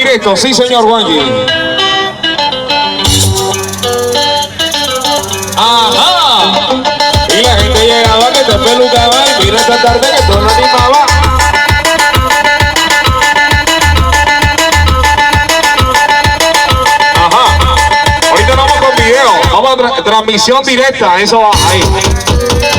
directo, sí señor Juanji. Ajá. Y la gente llegaba que te pelucaba y mira esta tarde que todo lo animaba. Ajá. Ahorita vamos con video. Vamos a transmisión directa, eso va ahí.